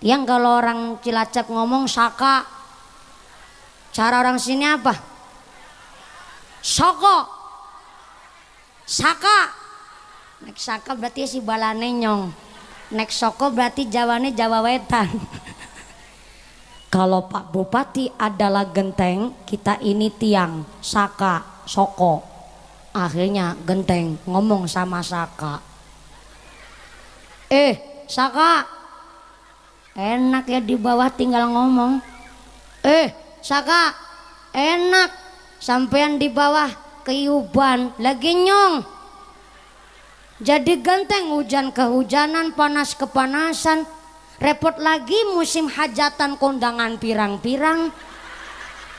Yang kalau orang Cilacap ngomong saka, cara orang sini apa? Soko, saka. Nek saka berarti si balane nyong. Nek soko berarti Jawane Jawa Wetan. Kalau Pak Bupati adalah genteng, kita ini tiang, saka, soko. Akhirnya genteng ngomong sama saka. Saka, enak ya di bawah tinggal ngomong. Saka, enak sampean di bawah keyuban lagi nyong. Jadi genteng, hujan kehujanan, panas kepanasan. Repot lagi musim hajatan kondangan pirang-pirang.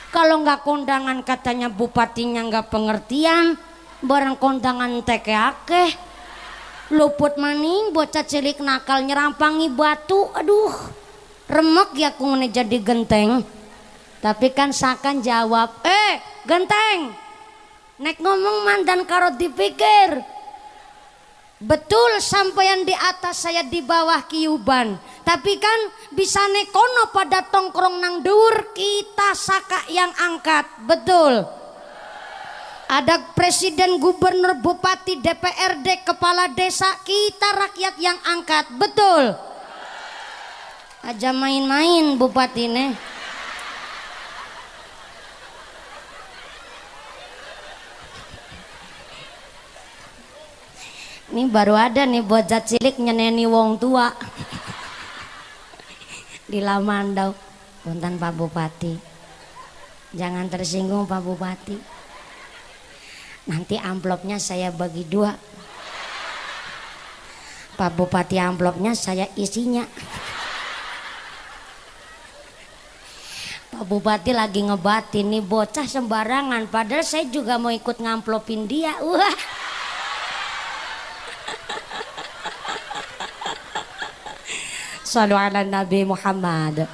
Kalau nggak kondangan katanya bupatinya nggak pengertian. Barang kondangan teke akeh. Luput maning bocah cilik nakal nyerampangi batu. Aduh, remek ya kungene jadi genteng. Tapi kan sakan jawab, genteng, nek ngomong mandan karo dipikir. Betul sampeyan di atas saya di bawah kiyuban. Tapi kan bisa nekono pada tongkrong nang dhuwur, kita saka yang angkat. Betul. Ada presiden, gubernur, bupati, DPRD, kepala desa, kita rakyat yang angkat. Betul. Aja main-main bupati nih. Ini baru ada nih bocah cilik nyeneni wong tua. Di Lamandau. Punten Pak Bupati. Jangan tersinggung Pak Bupati. Nanti amplopnya saya bagi 2. Pak Bupati amplopnya saya isinya. Pak Bupati lagi ngebatin nih bocah sembarangan. Padahal saya juga mau ikut ngamplopin dia. Wah. Shallu ala Nabi Muhammad.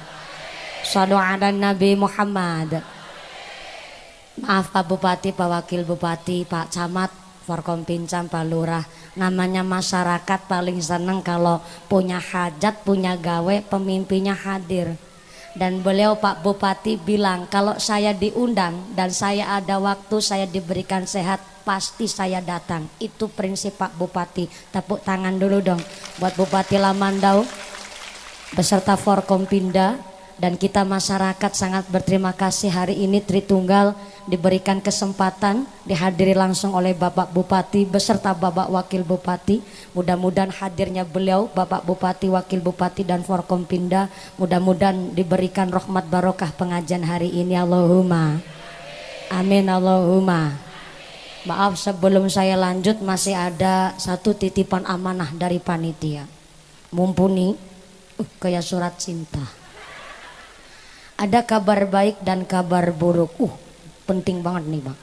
Shallu ala Nabi Muhammad. Maaf Pak Bupati, Pak Wakil Bupati, Pak Camat, Forkompinjam, Pak Lurah. Namanya masyarakat paling seneng kalau punya hajat, punya gawe, pemimpinnya hadir. Dan beliau Pak Bupati bilang kalau saya diundang dan saya ada waktu, saya diberikan sehat, pasti saya datang. Itu prinsip Pak Bupati. Tepuk tangan dulu dong buat Bupati Lamandau beserta Forkompinda. Dan kita masyarakat sangat berterima kasih hari ini Tritunggal diberikan kesempatan dihadiri langsung oleh Bapak Bupati beserta Bapak Wakil Bupati. Mudah-mudahan hadirnya beliau Bapak Bupati, Wakil Bupati dan Forkompinda mudah-mudahan diberikan rahmat barokah pengajian hari ini. Allahumma amin, Allahumma. Maaf sebelum saya lanjut masih ada satu titipan amanah dari panitia. Mumpuni kayak surat cinta. Ada kabar baik dan kabar buruk. Penting banget nih Bang.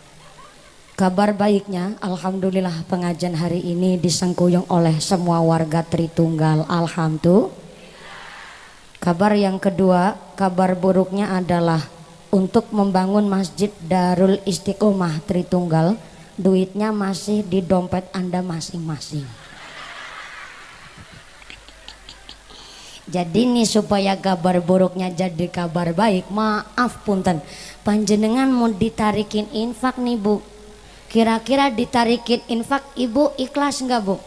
Kabar baiknya, alhamdulillah pengajian hari ini disengkuyung oleh semua warga Tritunggal. Alhamdulillah. Kabar yang kedua, kabar buruknya adalah untuk membangun Masjid Darul Istiqomah Tritunggal, duitnya masih di dompet Anda masing-masing. Jadi nih supaya kabar buruknya jadi kabar baik, maaf punten, panjenengan mau ditarikin infak nih Bu. Kira-kira ditarikin infak Ibu ikhlas enggak Bu?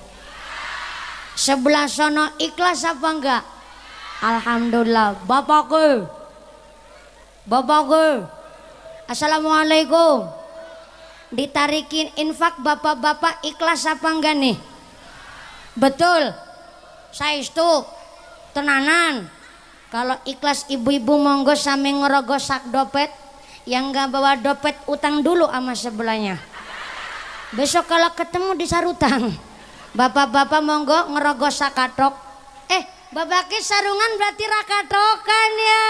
Sebelah sono ikhlas apa enggak? Alhamdulillah. Bapakku, assalamualaikum. Ditarikin infak bapak-bapak ikhlas apa enggak nih? Betul. Saestu tenanan. Kalau ikhlas ibu-ibu monggo sami ngerogos sak dompet. Yang nggak bawa dompet utang dulu sama sebelahnya. Besok kalau ketemu di sarutang. Bapak-bapak monggo ngerogos sak katok. Babake sarungan berarti rakatokan ya.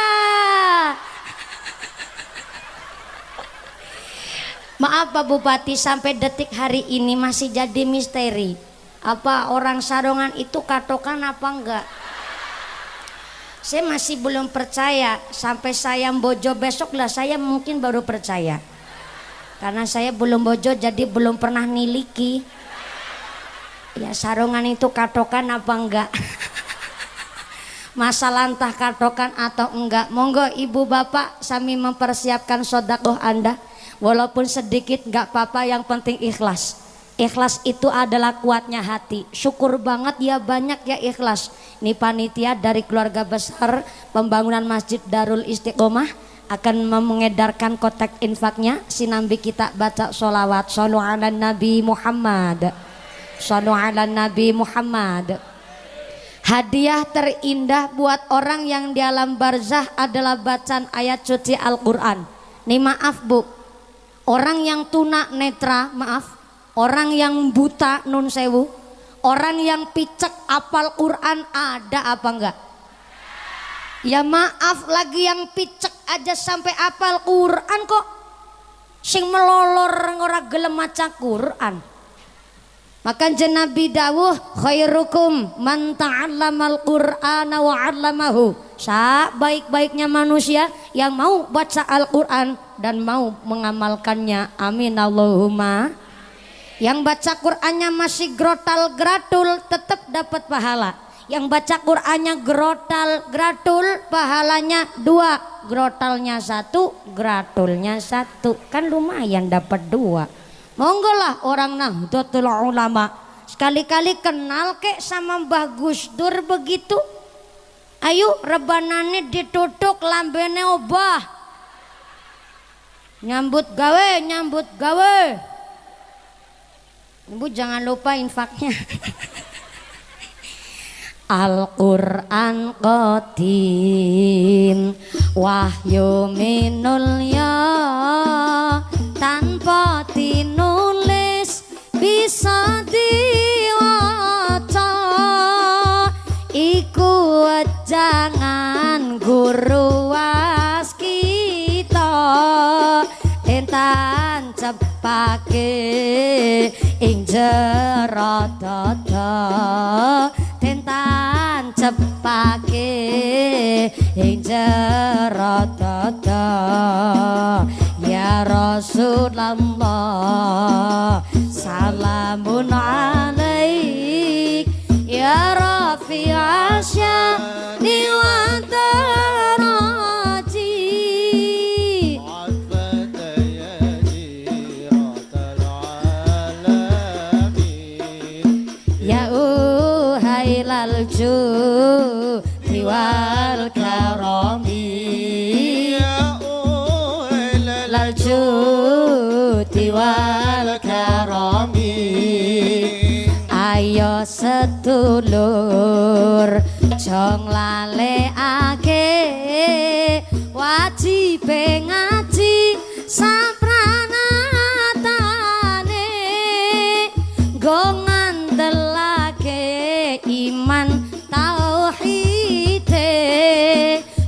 Maaf Pak Bupati, sampai detik hari ini masih jadi misteri. Apa orang sarungan itu katokan apa enggak? Saya masih belum percaya. Sampai saya bojo besok lah saya mungkin baru percaya. Karena saya belum bojo jadi belum pernah niliki. Ya sarungan itu katokan apa enggak. masalah entah katokan atau enggak. Monggo ibu bapak sami mempersiapkan sodakoh Anda, walaupun sedikit enggak apa-apa, yang penting ikhlas. Ikhlas itu adalah kuatnya hati. Syukur banget ya, banyak ya ikhlas. Ini panitia dari keluarga besar pembangunan Masjid Darul Istiqomah akan mengedarkan kotak infaknya. Sinambi kita baca sholawat. Shollu ala Nabi Muhammad, shollu ala Nabi Muhammad. Hadiah terindah buat orang yang di alam barzah adalah bacaan ayat suci Al-Quran. Nih maaf bu, orang yang tuna netra, maaf, orang yang buta nun sewu, orang yang picek apal Quran ada apa enggak? Ya maaf, lagi yang picek aja sampai apal Quran kok sing melolor ora gelem maca Quran. Maka Nabi dawuh khairukum man ta'allamal Qur'ana wa 'allamahu. Baik-baiknya manusia yang mau baca Al-Qur'an dan mau mengamalkannya. Amin Allahumma. Yang baca Qur'annya masih grotal gratul tetap dapat pahala. Yang baca Qur'annya grotal gratul pahalanya 2, grotalnya 1, gratulnya 1. Kan lumayan dapat 2. Monggo lah orang Nahdlatul Ulama, sekali-kali kenal kek sama Mbah Gus Dur begitu. Ayo rebanane ditutuk, lambene obah. Nyambut gawe, nyambut gawe. Ibu jangan lupa infaknya. Al-Qur'an qadim wahyu minul ya, tanpa tinulis bisa diwaca. Iku jangan guru was kita entan cepake ing jero dada, tentan cepake ing jero dada. Ya Rasulullah salamun alaik ya Rafi'a sya'ni wa daraji. Ya uhailal judi wal karami, judi wal karami. Ayo sedulur jong lalekake wajib ngaji sapranatane, go ngandelake iman tauhide.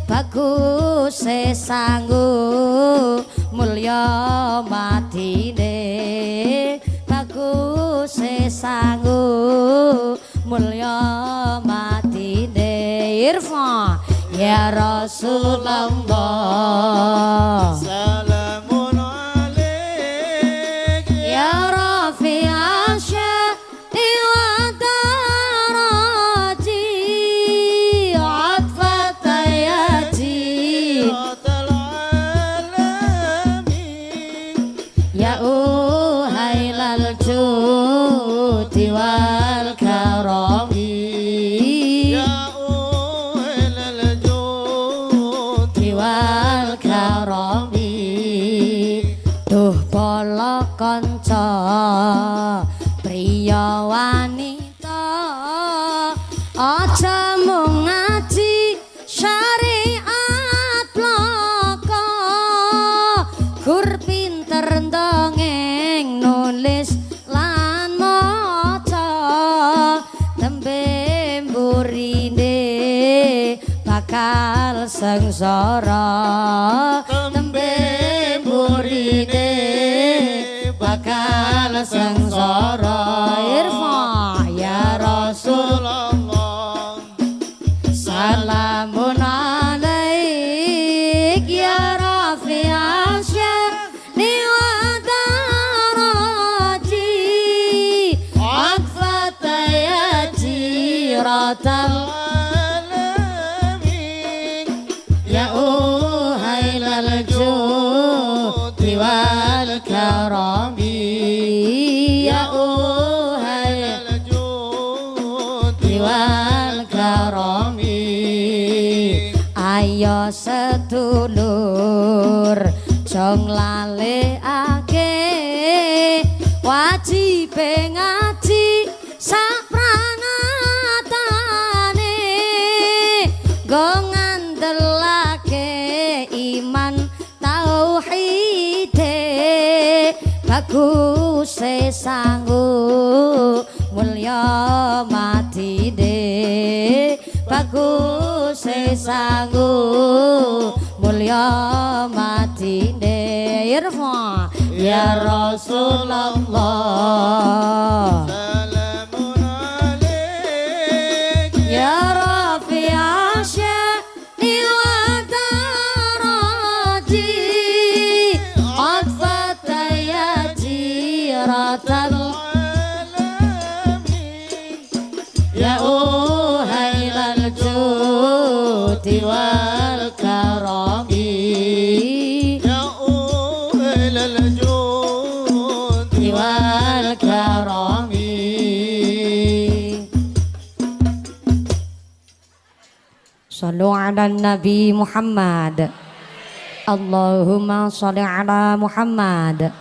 Bagus sanggup mulya matine, bagus sanggup mulya matine. Irfa ya Rasulullah salamun alaik ya Rafi'a sya'ni wa daraji. Atfatayati ya uhailal judi wal karami, ya uhailal judi wal karami. Duh pala kanca priya wanita, aja mung ngaji syariat blaka, gur pinter ndongeng nulis lan maca. Tembe mburine bakal sengsara, tembe mburine bakal sengsara. Irfa ya Rasulullah salamun alaik ya Rafi'a sya'ni wa daraji. Akfataya jiratal wal karami. Ayo sedulur jong laleake wajib ngaji saprangatane go ngandelake iman tauhide bagus sanggup mulya matine bagus sanggup mulya matine irfa ya Rasulullah salamun alaik ya Rafi'a sya'ni wa daraji qad fataya jiratal ya uhailal judi wal karami ya uhailal judi wal karami. Sallu ala Nabi Muhammad. Allahumma sholli ala Muhammad.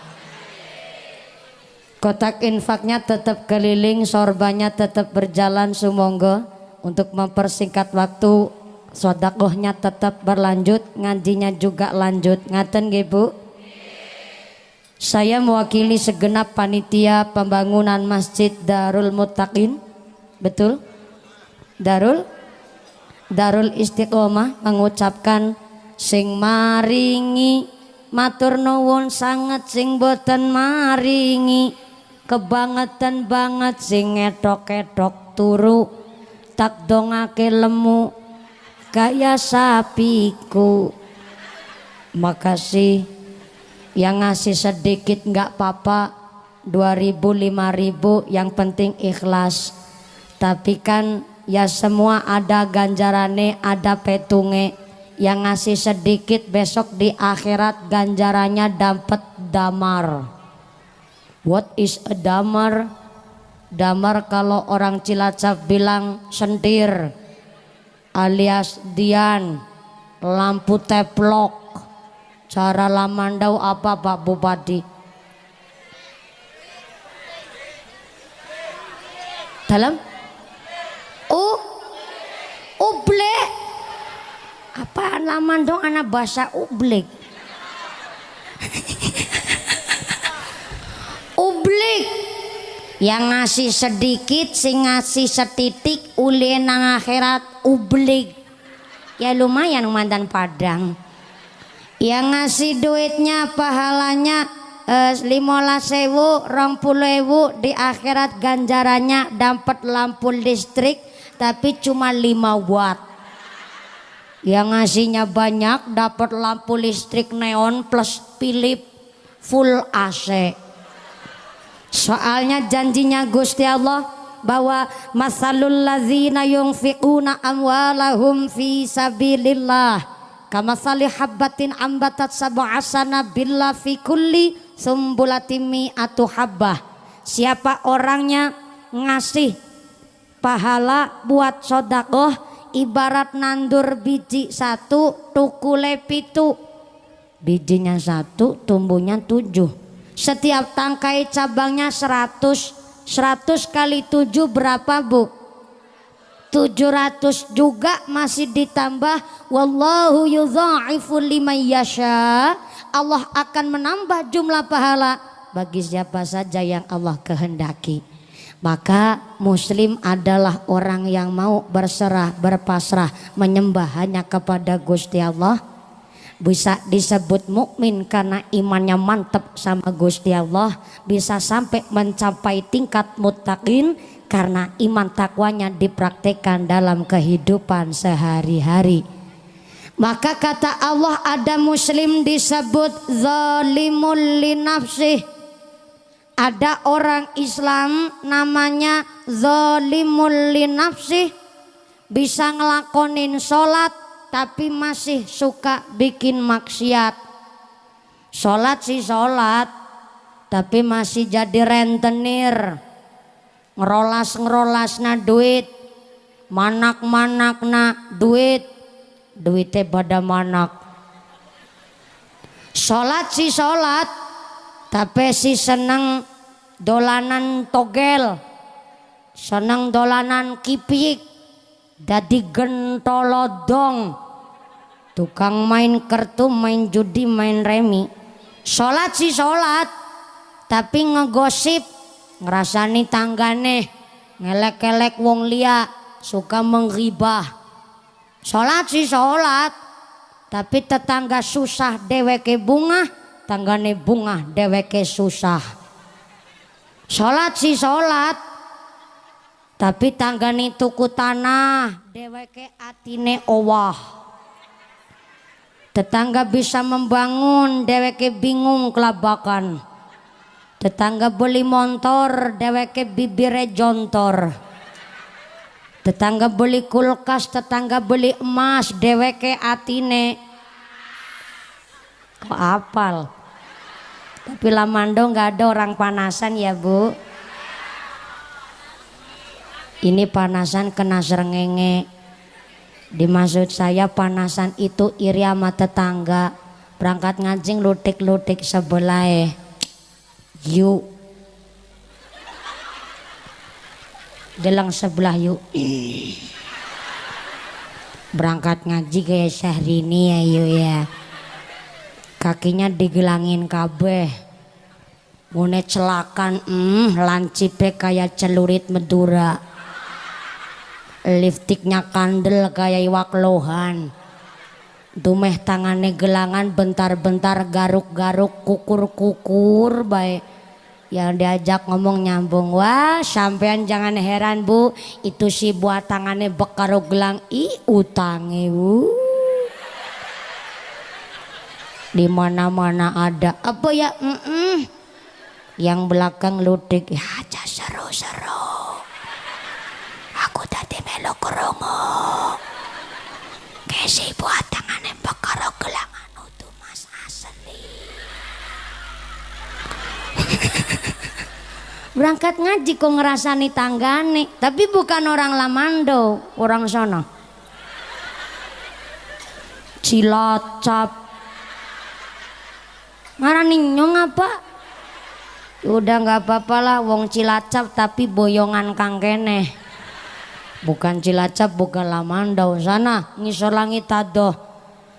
Kotak infaknya tetap keliling, sorbannya tetap berjalan sumonggo. Untuk mempersingkat waktu, sodakohnya tetap berlanjut, ngajinya juga lanjut. Ngaten nggih Bu? Saya mewakili segenap panitia pembangunan Masjid Darul Muttaqin. Betul? Darul Istiqomah mengucapkan sing maringi matur nuwun sanget, sing boten maringi kebangetan banget, sing edok-edok turu tak dongake lemu kaya sapiku. Makasih yang ngasih sedikit nggak apa-apa, 2.000 5.000 yang penting ikhlas. Tapi kan ya semua ada ganjarane, ada petunge. Yang ngasih sedikit besok di akhirat ganjarannya dapat damar. What is a damar? Damar kalau orang Cilacap bilang sentir alias dian, lampu teplok. Cara lamandau apa Pak Bupati? Dalam? Ublek. Apaan lamandau anak bahasa ublek? Ublik yang ngasih sedikit, sing ngasih setitik, uli nang akhirat ublik. Ya lumayan mantan Padang. Yang ngasih duitnya pahalanya 15.000, 20.000, di akhirat ganjarannya dapat lampu listrik tapi cuma 5 watt. Yang ngasihnya banyak dapat lampu listrik neon plus Philip full AC. Soalnya janjinya Gusti Allah bahwa masalul ladzina yunfiquna amwalahum fi sabilillah kamathali habbatin ambatat sab'a sanabila fi kulli sumbulatin mi'atu habbah. Siapa orangnya ngasih pahala buat sedekah ibarat nandur biji 1 tukule 7, bijinya 1 tumbuhnya 7. Setiap tangkai cabangnya 100 kali 7 berapa Bu? 700 juga masih ditambah. Wallahu yudha'ifu liman yasha. Allah akan menambah jumlah pahala bagi siapa saja yang Allah kehendaki. Maka muslim adalah orang yang mau berserah, berpasrah, menyembah hanya kepada Gusti Allah. Bisa disebut mukmin karena imannya mantap sama Gusti Allah. Bisa sampai mencapai tingkat muttaqin karena iman takwanya dipraktekkan dalam kehidupan sehari-hari. Maka kata Allah, ada muslim disebut zalimul linafsih. Ada orang Islam namanya zalimul linafsih, bisa ngelakonin sholat tapi masih suka bikin maksiat. Sholat sih sholat, tapi masih jadi rentenir, ngerolas na duit, manak-manakna duitnya pada manak. Sholat si sholat tapi si seneng dolanan togel, seneng dolanan kipik, dadi gentolodong, tukang main kartu, main judi, main remi. Sholat si sholat tapi ngegosip, ngerasani tanggane, ngelek-elek wong lia, suka menggibah. Sholat si sholat tapi tetangga susah deweke bunga, tanggane bunga deweke susah. Sholat si sholat tapi tanggane tuku tanah, deweke atine owah. Tetangga bisa membangun, deweke bingung kelabakan. Tetangga beli motor, deweke bibire jontor. Tetangga beli kulkas, tetangga beli emas, deweke atine kok apal. Tapi Lamando nggak ada orang panasan ya Bu. Ini panasan kena srengenge. Dimaksud saya panasan itu iri sama tetangga, berangkat ngancing lutik-lutik sebelah yuk delang sebelah yuk berangkat ngaji kayak Syahrini ya yuk ya, kakinya digelangin kabeh, ngune celakan lancipe kayak celurit Madura, lipstiknya kandel kayak iwak lohan, dumeh tangannya gelangan bentar-bentar garuk-garuk kukur-kukur baik. Yang diajak ngomong nyambung, wah sampean jangan heran Bu, itu si buat tangannya bekaro gelang utange Bu. Di mana-mana ada apa ya yang belakang ludik ya aja seru-seru. Aku tadi melo kerongo kesi buat tangannya bekaro gelangan itu Mas asli. Berangkat ngaji kok ngerasani tanggane, tapi bukan orang Lamando, orang sono. Cilacap. Ngarani nyong apa? Udah nggak apa-apa lah, wong Cilacap tapi boyongan kang kene. Bukan Cilacap, bukan Lamando, sana ngisor langit adoh.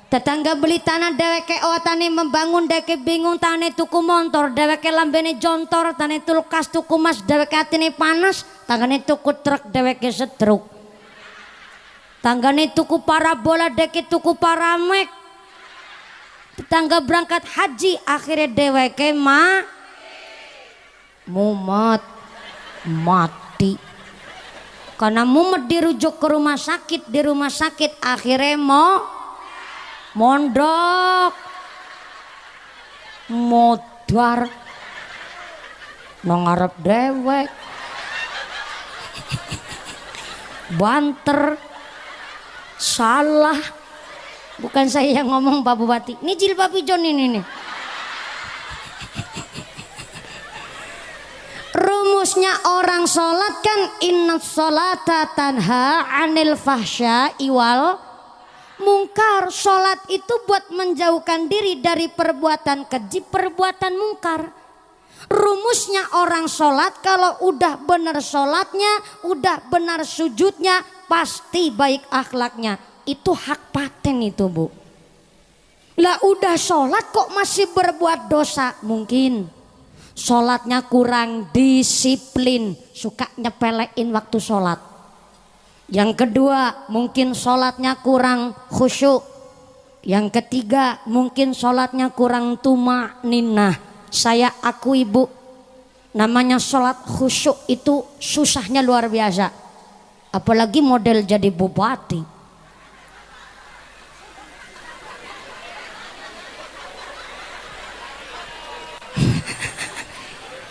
Tetangga beli tanah deweke tane membangun, deweke bingung tane tuku motor, deweke lambene jontor, tane tulkas tuku mas, deweke atine panas, tanggane tuku truk, deweke setruk. Tanggane tuku parabola, deweke tuku paramek. Tetangga berangkat haji, akhirnya deweke mumet mati. Karena mumet dirujuk ke rumah sakit, di rumah sakit akhirnya mondok modar ngarep dewek banter salah. Bukan saya yang ngomong Pak Bupati, ini jilbab ijon ini nih. Rumusnya orang sholat kan inna sholata tanha anil fahsya'i wal mungkar. Sholat itu buat menjauhkan diri dari perbuatan keji, perbuatan mungkar. Rumusnya orang sholat kalau udah benar sholatnya, udah benar sujudnya, pasti baik akhlaknya. Itu hak paten itu Bu. Lah udah sholat kok masih berbuat dosa, mungkin sholatnya kurang disiplin, suka nyepelein waktu sholat. Yang kedua mungkin sholatnya kurang khusyuk. Yang ketiga mungkin sholatnya kurang tumaninah. Saya akui Bu, namanya sholat khusyuk itu susahnya luar biasa. Apalagi model jadi bupati.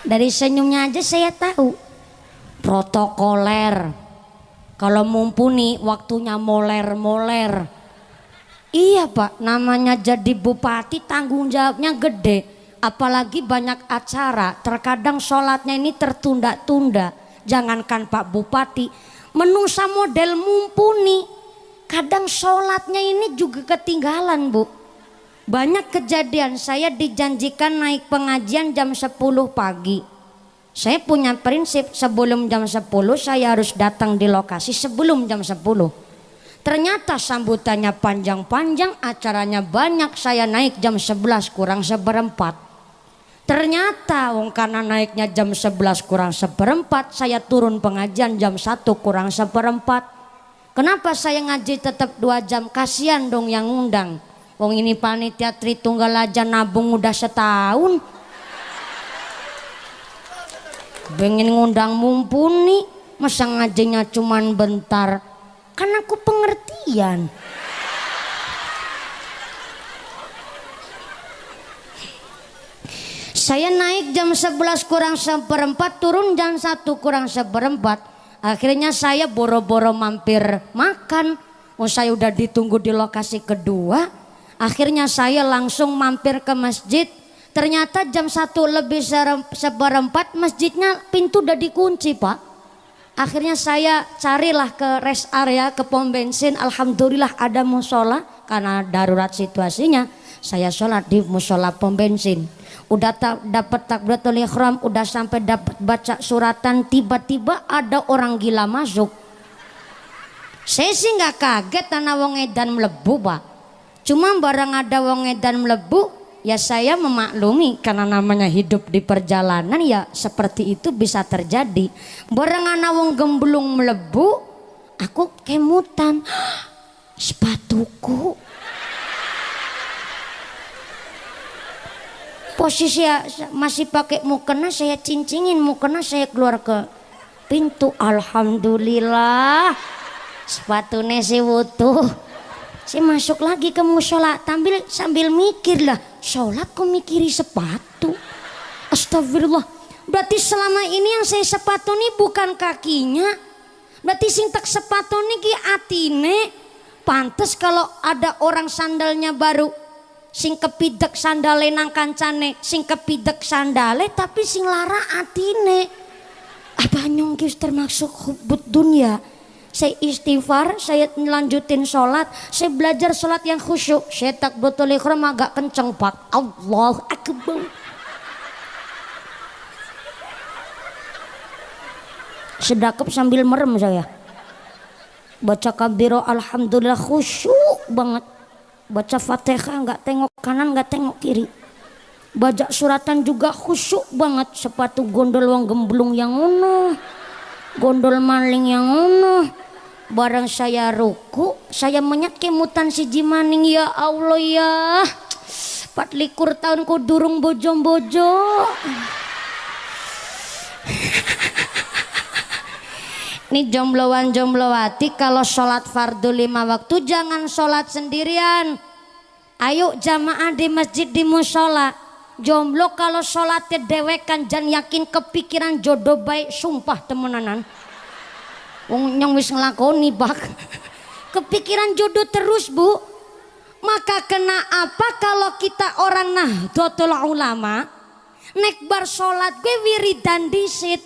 Dari senyumnya aja saya tahu protokoler. Kalau mumpuni waktunya moler-moler. Iya Pak, namanya jadi bupati tanggung jawabnya gede. Apalagi banyak acara, terkadang sholatnya ini tertunda-tunda. Jangankan Pak Bupati, Menungsa model mumpuni, kadang sholatnya ini juga ketinggalan Bu. Banyak kejadian saya dijanjikan naik pengajian jam 10 pagi. Saya punya prinsip sebelum jam 10 saya harus datang di lokasi sebelum jam 10. Ternyata sambutannya panjang-panjang, acaranya banyak, saya naik jam 11 kurang seperempat. Ternyata karena naiknya jam 11 kurang seperempat, saya turun pengajian jam 1 kurang seperempat. Kenapa saya ngaji tetap 2 jam? Kasihan dong yang ngundang. Ini panitia Tritunggal aja nabung udah setahun. Pengen ngundang mumpuni, masa ngajinya cuman bentar. Kan aku pengertian. Saya naik jam 11 kurang seperempat, turun jam 1 kurang seperempat. Akhirnya saya boro-boro mampir makan. Saya udah ditunggu di lokasi kedua. Akhirnya saya langsung mampir ke masjid. Ternyata jam 1 lebih seperempat masjidnya pintu udah dikunci Pak. Akhirnya saya carilah ke rest area, ke pom bensin. Alhamdulillah ada musola, karena darurat situasinya. Saya sholat di musola pom bensin. Udah dapat takbiratul ihram, udah sampai dapat baca suratan, tiba-tiba ada orang gila masuk. Saya sih nggak kaget karena wong edan melebu Pak. Cuma barang ada wong edan melebu, ya saya memaklumi karena namanya hidup di perjalanan ya seperti itu bisa terjadi. Barang ana wong gemblung melebu, aku kemutan. Sepatuku. Posisi ya, masih pakai mukena, saya cincingin mukena, saya keluar ke pintu. Alhamdulillah sepatunya sih utuh. Saya masuk lagi ke musola sambil mikir lah, sholat kok mikiri sepatu. Astagfirullah. Berarti selama ini yang saya sepatu nih bukan kakinya, berarti sing tak sepatu nih ki atine. Pantes kalau ada orang sandalnya baru, sing kepidek sandale nang kancane, sing kepidek sandale tapi sing lara atine. Apa nyong ki termasuk hubbud dunya? Saya istighfar, saya lanjutin sholat, saya belajar sholat yang khusyuk. Saya takbiratul ihram agak kenceng Pak. Allahu Akbar. Sedakep sambil merem saya. Baca kabiro alhamdulillah khusyuk banget. Baca Fatihah nggak tengok kanan nggak tengok kiri. Baca suratan juga khusyuk banget. Sepatu gondol wong gemblung yang ngono, gondol maling yang ngono. Barang saya ruku, saya menyat kemutan si jimaning. Ya Allah ya, 24 tahun ku durung bojo-bojo. Nih jombloan-jomblowati, kalau sholat fardu 5 waktu jangan sholat sendirian. Ayo jamaah di masjid di musola. Jomblo kalau sholatnya dewekan jangan yakin kepikiran jodoh baik, sumpah temenanan. Nyong wis ngelakoni Pak. Kepikiran jodoh terus Bu. Maka kena apa kalau kita orang Nahdlatul Ulama, nek bar sholat gue wiridan disit.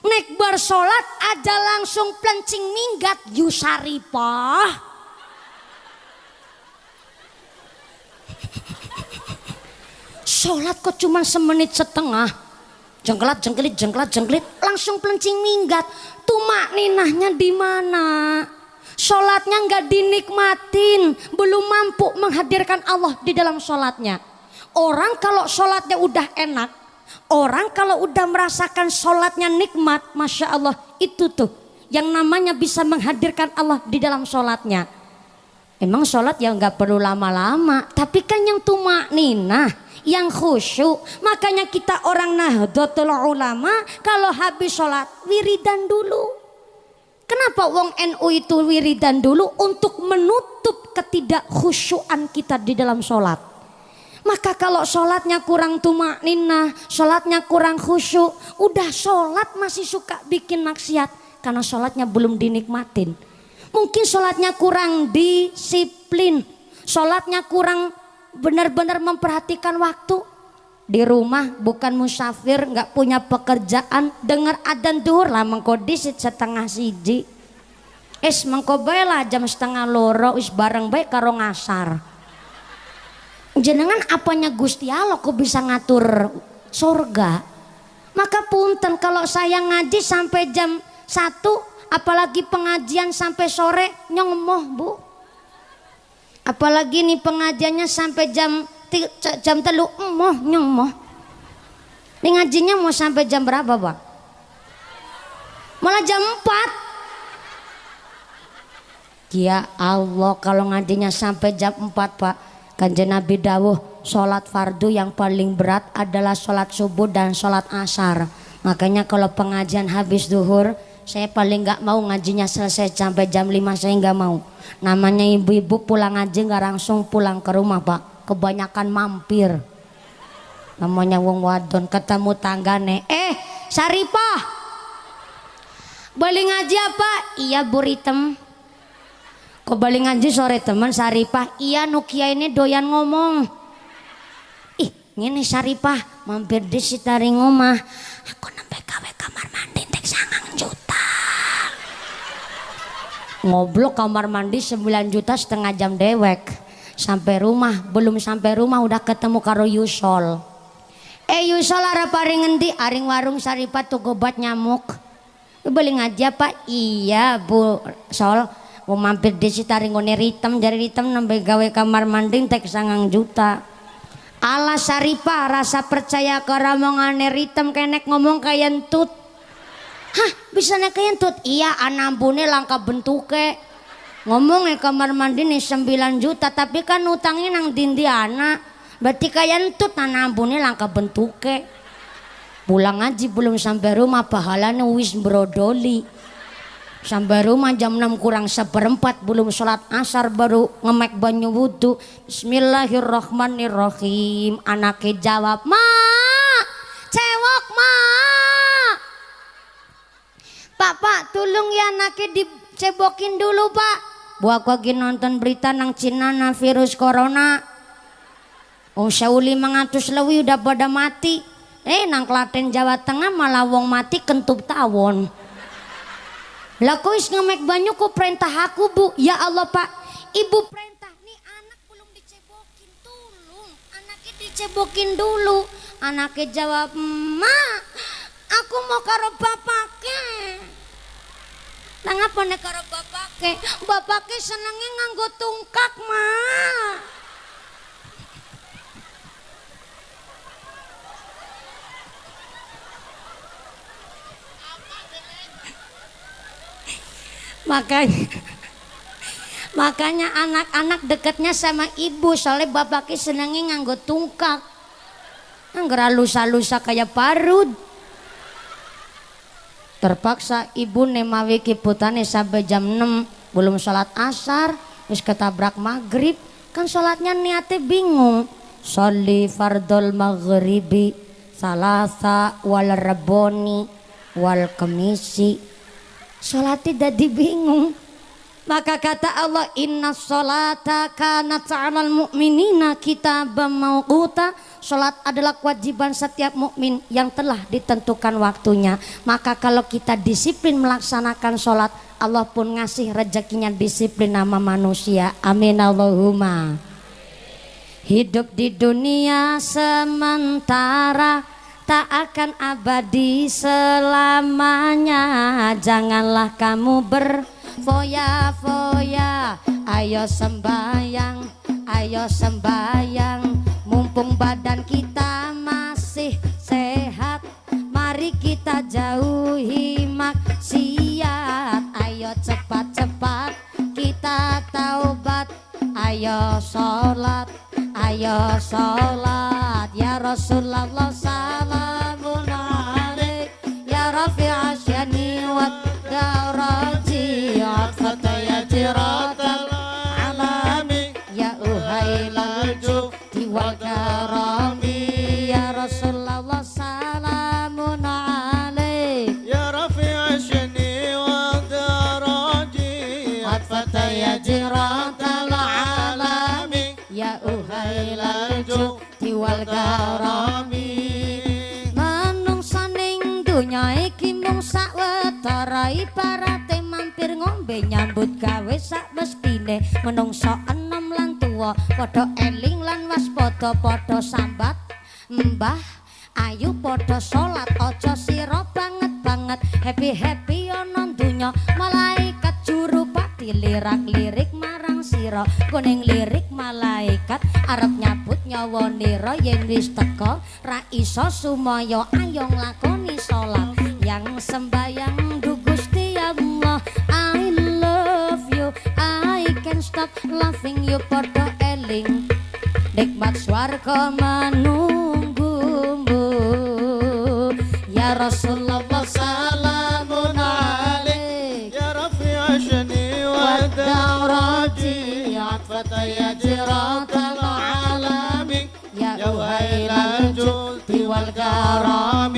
Nek bar sholat aja langsung plencing minggat yusaripah. Sholat kok cuma semenit setengah, jengkelat jengkelit langsung plencing minggat. Tumak ninahnya di mana? Sholatnya nggak dinikmatin, belum mampu menghadirkan Allah di dalam sholatnya. Orang kalau sholatnya udah enak, orang kalau udah merasakan sholatnya nikmat, Masya Allah, itu tuh yang namanya bisa menghadirkan Allah di dalam sholatnya. Emang sholat ya nggak perlu lama-lama, tapi kan yang tumak ninah, yang khusyuk. Makanya kita orang Nahdlatul Ulama kalau habis sholat wiridan dulu. Kenapa wong NU itu wiridan dulu? Untuk menutup ketidakkhusyuan kita di dalam sholat. Maka kalau sholatnya kurang tumakninah, sholatnya kurang khusyuk, udah sholat masih suka bikin maksiat karena sholatnya belum dinikmatin. Mungkin sholatnya kurang disiplin, sholatnya kurang benar-benar memperhatikan waktu. Di rumah bukan musafir, nggak punya pekerjaan, dengar adzan duhur lah mengkodisit setengah siji. Es mengko bae lah jam setengah loro wis bareng bae karo ngasar. Jenengan apanya Gusti Allah kok bisa ngatur surga? Maka punten kalau saya ngaji sampai jam 1, apalagi pengajian sampai sore nyemoh Bu. Apalagi nih pengajiannya sampai jam 3 emoh nyemoh. Nih ngajinya mau sampai jam berapa Pak? Malah jam 4. Ya Allah, kalau ngajinya sampai jam 4 Pak, Kanjeng Nabi dawuh sholat fardu yang paling berat adalah sholat subuh dan sholat asar. Makanya kalau pengajian habis duhur, saya paling nggak mau ngajinya selesai sampai jam 5, saya nggak mau. Namanya ibu-ibu pulang ngaji nggak langsung pulang ke rumah Pak, kebanyakan mampir. Namanya wong wadon ketemu tanggane, Saripah balik ngaji apa? Iya Bu Ritem. Kok balik ngaji sore teman Saripah? Iya Nukia ini doyan ngomong. Ih ngene Saripah mampir di sitaring omah. Aku nembe gawe kamar mandi tek 9 juta. Ngoblok kamar mandi 9 juta setengah jam dewek. Sampai rumah, belum sampai rumah udah ketemu karo Yusol. Yusol arep paring ngendi? Aring warung Saripah tuku obat nyamuk. Balik ngaji apa? Iya Bu Sol. Mau mampir di sitaring ngone Ritem, dari Ritem nambah gawe kamar mandi tek 9 juta. Ala Saripah rasa percaya ke ramongane Ritem kenek ngomong kaya entut. Hah bisa nek kaya entut? Iya anambune langka bentuke. Ngomongnya kamar mandi nih 9 juta tapi kan utangnya nang dindi anak. Berarti kaya entut anambune langka bentuke. Pulang ngaji belum sampai rumah pahalanya wis brodoli. Sampai rumah jam 6 kurang 1/4 belum sholat asar baru ngemek banyu wudu. Bismillahirrahmanirrahim. Anaknya jawab, "Ma, cewek ma." Pak, tolong ya anaknya dicebokin dulu Pak. Bu aku lagi nonton berita nang Cina na virus corona. Oh 1500 lewi udah pada mati. Nang Klaten Jawa Tengah malah wong mati kentut tawon. Lah kok is ngemek banyu kok perintah aku Bu? Ya Allah Pak, Ibu perintah nih anak belum dicebokin, tolong anaknya dicebokin dulu. Anaknya jawab, "Ma, aku mau karo bapake." Lah ngapa nek karo bapake? Bapake senenge nganggo tungkak, Ma. Makanya anak-anak dekatnya sama ibu soalnya bapaknya senengnya nganggo tungkak, nggak lusa-lusa kayak parut. Terpaksa ibu nemawi kiputane sampai jam 6 belum sholat asar, terus ketabrak maghrib. Kan sholatnya niatnya bingung. Sholli fardol maghribi salasa wal raboni wal kemisi. Sholatnya jadi bingung. Maka kata Allah, inna sholata kanat 'alal mu'minina kitaban mauquta. Sholat adalah kewajiban setiap mukmin yang telah ditentukan waktunya. Maka kalau kita disiplin melaksanakan sholat, Allah pun ngasih rezekinya disiplin nama manusia. Amin Allahumma. Hidup di dunia sementara, tak akan abadi selamanya. Janganlah kamu berfoya-foya. Ayo sembayang, mumpung badan kita masih sehat. Mari kita jauhi maksiat. Ayo cepat-cepat kita taubat. Ayo sholat ya Rasulullah salamun alaik ya rafi'a syani wa daraji fataya jiratal alami ya uhailal judi wal karami ya Rasulullah salamun alaik ya rafi'a syani wa daraji fataya jiratal alami ya uhailal judi wal karami. Manungsa ning donya iki mung sawetara ibarate mampir ngombe nyambut gawe sak mestine menungso enom lan tuwa padha eling lan waspada padha sambat mbah ayu padha salat aja sira banget happy ana donya malaikat juru pati lirak-lirik marang sira kuning lirik malaikat arep nyabut nyawa nira yen wis teka ra iso sumaya ayo nglakoni salat yang sembayang du Gusti Allah I love you I can't stop loving you padha eling nikmat swarga menunggumu ya Rasulullah salamun alaik يا رفيع شني والدرجي عطفة يجرات العالمين ya يا ويل الجود والكرم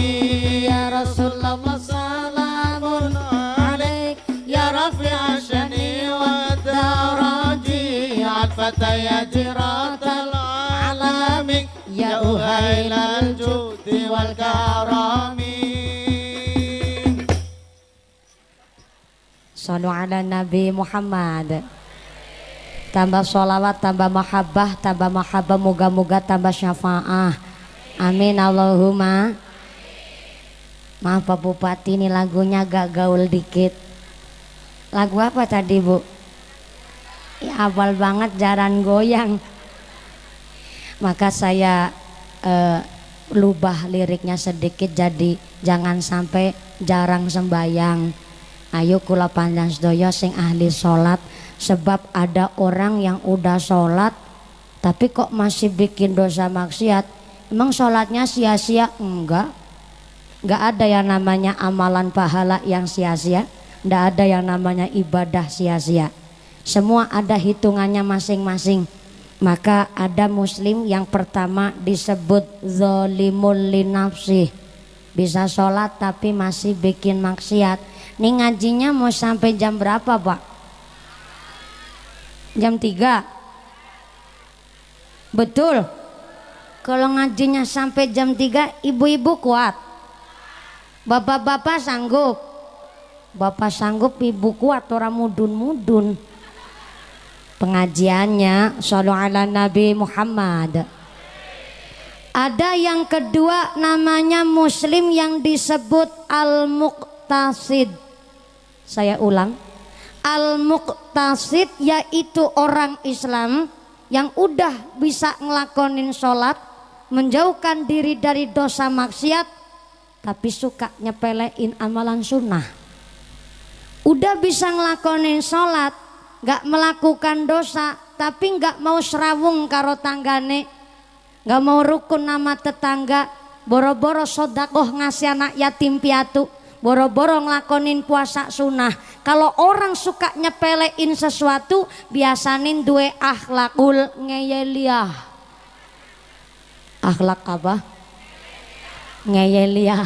ya Rasulullah salamun alaik يا رفيع شني والدرجي عطفة يجرات العالمين يا أهيل الجود والكرم Sallu ala Nabi Muhammad. Tambah sholawat, tambah mahabbah, moga-moga tambah syafaah. Amin Allahumma. Maaf Pak Bupati, ini lagunya agak gaul dikit. Lagu apa tadi Bu? Ya hafal banget, jaran goyang. Maka saya lubah liriknya sedikit jadi jangan sampai jarang sembayang. Ayo kula panjang sedaya sing ahli sholat, sebab ada orang yang udah sholat tapi kok masih bikin dosa maksiat. Emang sholatnya sia-sia? Enggak ada yang namanya amalan pahala yang sia-sia, enggak ada yang namanya ibadah sia-sia, semua ada hitungannya masing-masing. Maka ada muslim yang pertama disebut zolimul linafsih, bisa sholat tapi masih bikin maksiat. Nih ngajinya mau sampai jam berapa Pak? Jam 3? Betul? Kalau ngajinya sampai jam 3 ibu-ibu kuat? Bapak-bapak sanggup? Bapak sanggup, ibu kuat, orang mudun-mudun. Pengajiannya shollu ala Nabi Muhammad. Ada yang kedua namanya muslim yang disebut al-muqtasid. Saya ulang, al-muqtasid yaitu orang Islam yang udah bisa ngelakonin sholat, menjauhkan diri dari dosa maksiat, tapi suka nyepelein amalan sunnah. Udah bisa ngelakonin sholat, gak melakukan dosa, tapi gak mau serawung karo tanggane, gak mau rukun nama tetangga, boro-boro sodakoh ngasih anak yatim piatu, boro-boro ngelakonin puasa sunnah. Kalau orang suka nyepelein sesuatu, biasanin duwe akhlakul ngeyeliah. Akhlak apa? Ngeyeliah.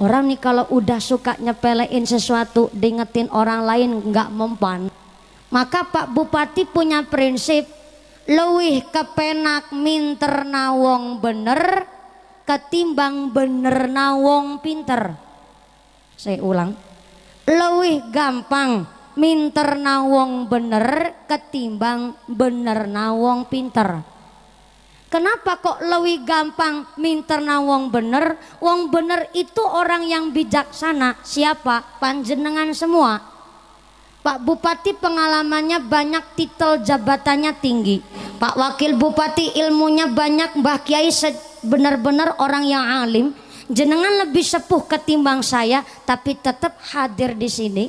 Orang nih kalau udah suka nyepelein sesuatu, diingetin orang lain nggak mempan. Maka Pak Bupati punya prinsip, leuwih kepenak minter nawong bener ketimbang bener nawong pinter. Saya ulang, leuwih gampang minter nawong bener ketimbang bener nawong pinter. Kenapa kok leuwih gampang minter nawong bener? Wong bener itu orang yang bijaksana. Siapa? Panjenengan semua. Pak Bupati pengalamannya banyak, titel jabatannya tinggi. Pak Wakil Bupati ilmunya banyak, Mbah Kiai benar-benar orang yang alim. Jenengan lebih sepuh ketimbang saya, tapi tetap hadir di sini.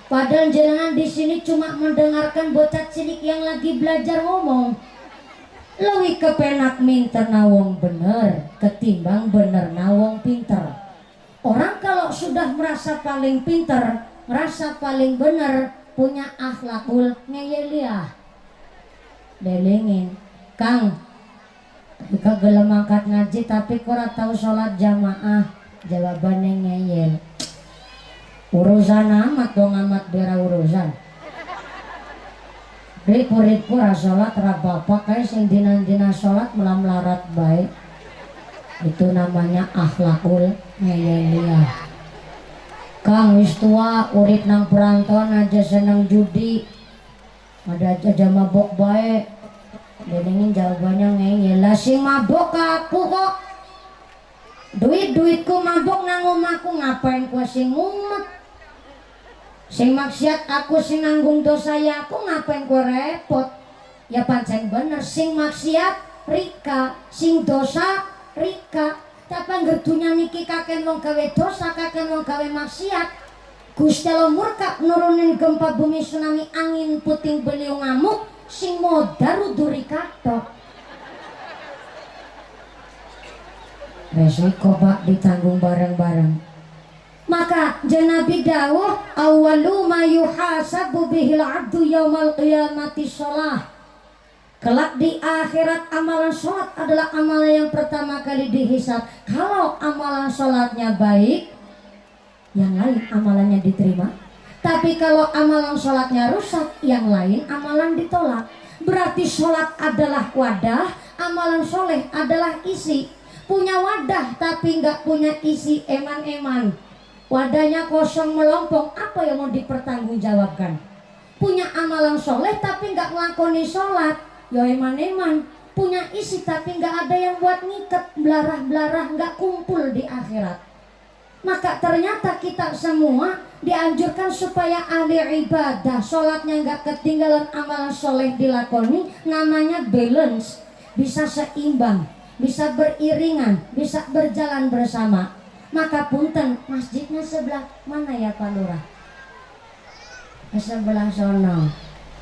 Padahal jenengan di sini cuma mendengarkan bocah cilik yang lagi belajar ngomong. Leuwih kepenak minter nawong bener ketimbang bener nawong pinter. Orang kalau sudah merasa paling pinter, merasa paling bener, punya akhlakul ngeyeliah. Delengin, Kang, jika gelem angkat ngaji tapi kurang tahu sholat jamaah, jawabannya ngeyel. Urusan amat dong, amat bera urusan. Murid-muridku sholat rabapa kayak sing dina-dina sholat melam-larat baik. Itu namanya akhlakul ngeyeliah. Kang wis tua urip nang perantauan aja seneng judi. Ada aja mabok baik. Denengin jawabannya ngeyel. Lah sing mabok aku kok. Duitku mabok nang omahku ngapain ku sing ngumet. Sing maksiat aku sing nanggung dosa ya aku ngapain ku repot. Ya pancen bener sing maksiat Rika, sing dosa Rika. Tapi ngerdunya niki kakek wong gawe dosa, kakek wong gawe maksiat. Gusti Allah murka nurunin gempa bumi tsunami angin puting beliung ngamuk sing modar uduri katok. Resiko Pak ditanggung bareng-bareng. Maka Nabi dawuh awwalu ma yuhasabu bihil abdu yaumal qiyamati shalah. Kelak di akhirat amalan sholat adalah amalan yang pertama kali dihisab. Kalau amalan sholatnya baik, yang lain amalannya diterima. Tapi kalau amalan sholatnya rusak, yang lain amalan ditolak. Berarti sholat adalah wadah, amalan soleh adalah isi. Punya wadah tapi nggak punya isi, eman-eman. Wadahnya kosong melompong, apa yang mau dipertanggungjawabkan? Punya amalan soleh tapi nggak ngelakoni sholat, ya eman-eman. Punya isi tapi nggak ada yang buat ngikat, belarah-belarah, nggak kumpul di akhirat. Maka ternyata kita semua dianjurkan supaya ahli ibadah, sholatnya nggak ketinggalan, amalan soleh dilakoni. Namanya balance, bisa seimbang, bisa beriringan, bisa berjalan bersama. Maka punten, masjidnya sebelah mana ya Pak Lurah? Sebelah sono.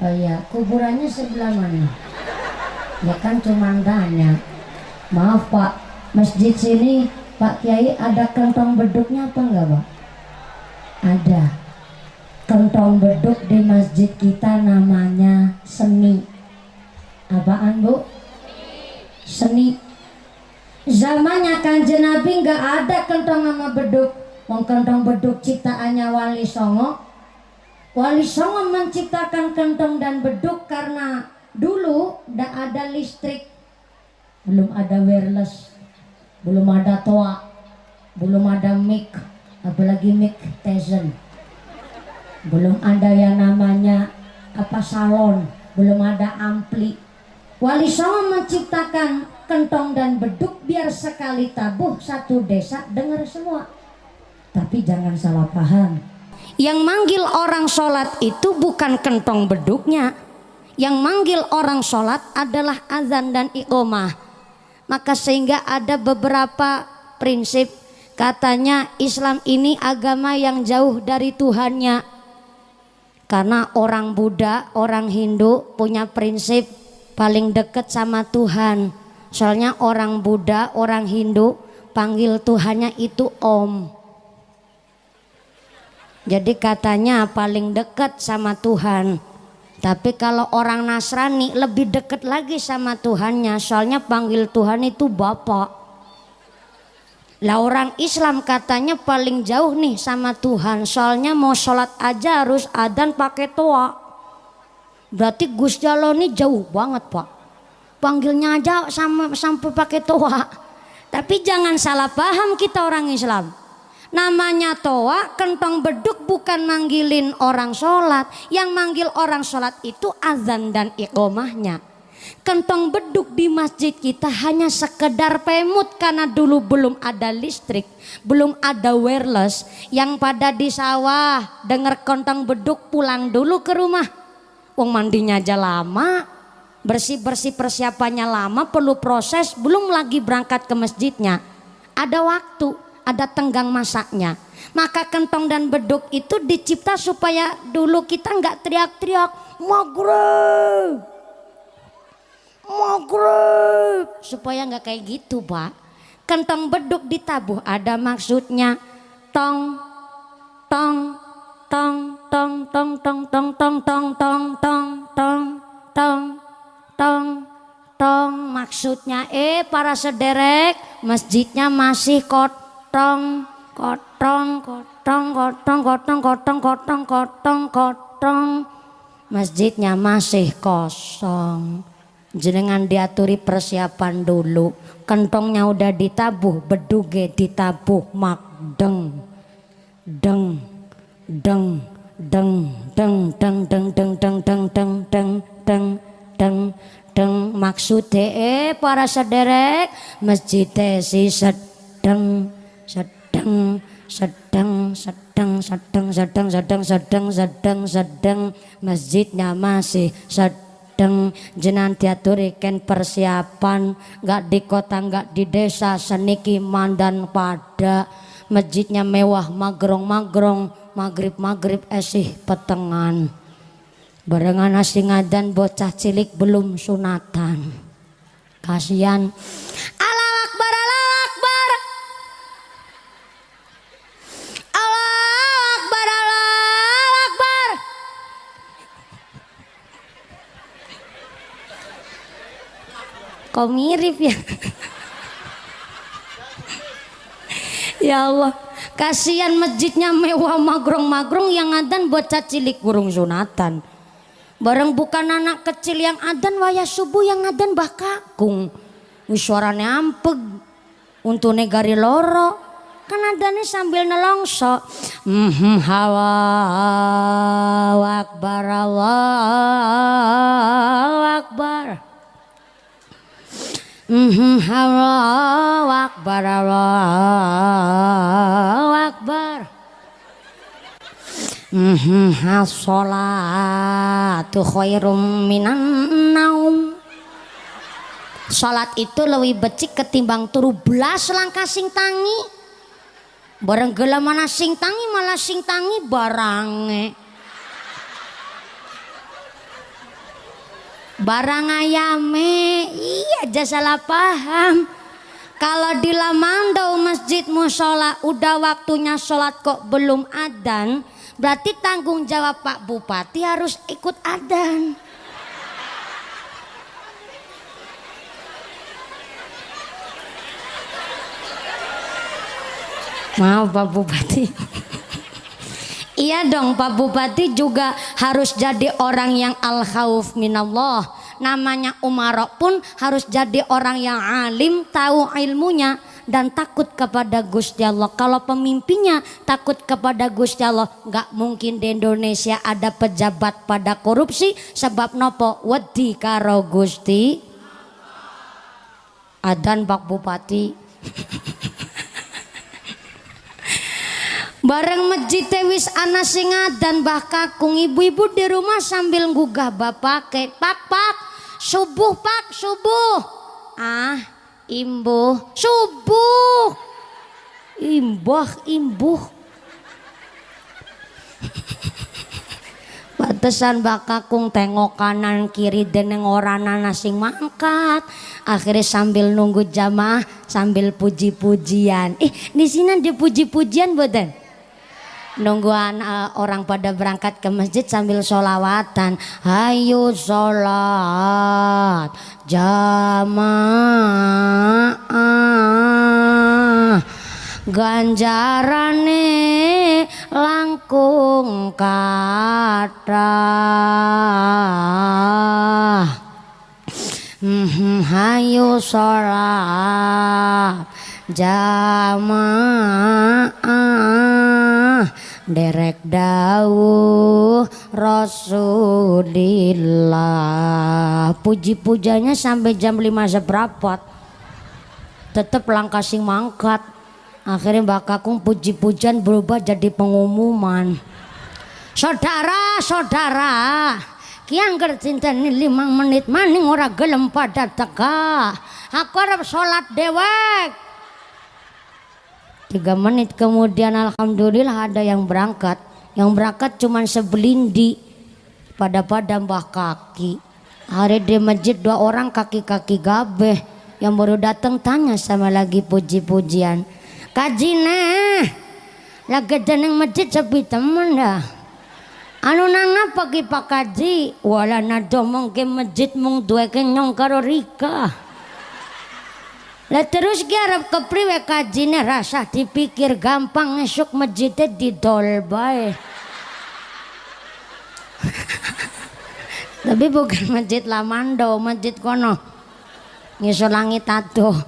Oh iya, kuburannya sebelah mana? Ya kan cuma tanya. Maaf Pak, masjid sini Pak Kiai ada kantong beduknya apa enggak Pak? Ada. Kantong beduk di masjid kita namanya seni. Apaan Bu? Seni. Zamannya Kanjeng Nabi nggak ada kentong sama beduk. Wong kentong beduk ciptaannya Wali Songo. Wali Songo menciptakan kentong dan beduk karena dulu nggak ada listrik, belum ada wireless, belum ada toa, belum ada mic, apalagi mic Tyson, belum ada yang namanya apa salon, belum ada ampli. Wali Songo menciptakan kentong dan beduk biar sekali tabuh satu desa dengar semua. Tapi jangan salah paham, yang manggil orang sholat itu bukan kentong beduknya. Yang manggil orang sholat adalah azan dan iqomah. Maka sehingga ada beberapa prinsip. Katanya Islam ini agama yang jauh dari Tuhannya. Karena orang Buddha, orang Hindu punya prinsip paling dekat sama Tuhan. Soalnya orang Buddha, orang Hindu panggil Tuhannya itu Om. Jadi katanya paling dekat sama Tuhan. Tapi kalau orang Nasrani lebih dekat lagi sama Tuhannya. Soalnya panggil Tuhan itu Bapak. Lah orang Islam katanya paling jauh nih sama Tuhan. Soalnya mau sholat aja harus adzan pakai toa. Berarti Gus Jalo ini jauh banget Pak. Panggilnya aja sampai pakai toa. Tapi jangan salah paham kita orang Islam. Namanya toa, kentong beduk bukan manggilin orang sholat. Yang manggil orang sholat itu azan dan iqomahnya. Kentong beduk di masjid kita hanya sekedar pemut karena dulu belum ada listrik, belum ada wireless. Yang pada di sawah denger kentong beduk pulang dulu ke rumah. Wong mandinya aja lama, bersih-bersih persiapannya lama, perlu proses, belum lagi berangkat ke masjidnya. Ada waktu, ada tenggang masaknya. Maka kentong dan beduk itu dicipta supaya dulu kita nggak teriak-teriak maghrib, maghrib, supaya nggak kayak gitu Pak. Kentong beduk ditabuh ada maksudnya. Tong tong tong tong tong tong tong tong tong tong tong tong tong tong tong, maksudnya para sederek, masjidnya masih kotong kotong kotong kotong kotong kotong kotong kotong kotong, masjidnya masih kosong. Jenengan diaturi persiapan dulu, kentongnya udah ditabuh, beduge ditabuh makdeng. deng deng deng deng deng deng deng deng deng deng deng deng deng deng maksude para sederek masjid si sedeng sedeng sedeng sedeng sedeng sedeng sedeng sedeng sedeng sedeng masjidnya masih sedeng jenengan diaturiken persiapan nggak di kota nggak di desa seniki mandan pada masjidnya mewah magrong-magrong maghrib esih petengan barengan asing ngadan bocah cilik belum sunatan kasihan. Allahu Akbar Allahu Akbar Allahu Akbar Allahu Akbar. Kok mirip ya? Ya Allah, kasihan masjidnya mewah magrong-magrong yang adan bocah cilik burung sunatan. Bareng bukan anak kecil yang adan waya subuh yang adan Mbah Kakung. Wis suarane ampeg. Untune gari loro. Kan adane sambil nelongso. Allahu Akbar Allahu Akbar. Allahu Akbar Allahu Akbar. As-sholatu khairum minan naum. Salat itu lebih becik ketimbang turu belas langkah sing tangi. Bareng gelamana sing tangi malah sing tangi barange. Barang ayame, iya aja salah paham. Kalau di Lamandau masjid mushola udah waktunya sholat kok belum adzan, berarti tanggung jawab Pak Bupati harus ikut adzan. Maaf Pak Bupati. Iya dong Pak Bupati juga harus jadi orang yang al-khauf minallah. Namanya umarok pun harus jadi orang yang alim, tahu ilmunya dan takut kepada Gusti Allah. Kalau pemimpinnya takut kepada Gusti Allah, nggak mungkin di Indonesia ada pejabat pada korupsi. Sebab nopo wedi karo Gusti. Adan Pak Bupati. Bareng masjid wis ana sing adan Mbah Kakung, ibu-ibu di rumah sambil nggugah bapak pak subuh pak subuh. Ah imbuh subuh imbuh. Batesan Mbah Kakung tengok kanan kiri deneng orana sing mangkat. Akhirnya sambil nunggu jamaah sambil puji-pujian. Di sini ada puji-pujian boten? Nungguan orang pada berangkat ke masjid sambil sholawatan. Hayu sholat jamaah ganjarane langkung kathah. Hayu sholat jamaah derek dawuh Rasulillah. Puji-pujanya sampai jam 5 seperempat tetep langkah sing mangkat. Akhirnya Mbak Kakung puji-pujian berubah jadi pengumuman. Saudara-saudara, ki angger cinteni 5 menit maning ora gelem pada teka. Aku arep salat dewek. 3 menit kemudian alhamdulillah ada yang berangkat. Yang berangkat cuman sebelindi pada Mbah Kaki. Hari di masjid 2 orang kaki-kaki gabeh. Yang baru datang tanya sama lagi puji-pujian. Kajine lagi jeneng masjid sepi temen dah. Anu nang apa ki Pak Kaji? Wala nado mongke masjid mung duweke nyong karo Rika. Lah terus ki arep kepriwe kajine rasa dipikir gampang esuk masjidnya didol bae. Tapi bukan masjid Lamandau, masjid kono. Ngisor langit adoh.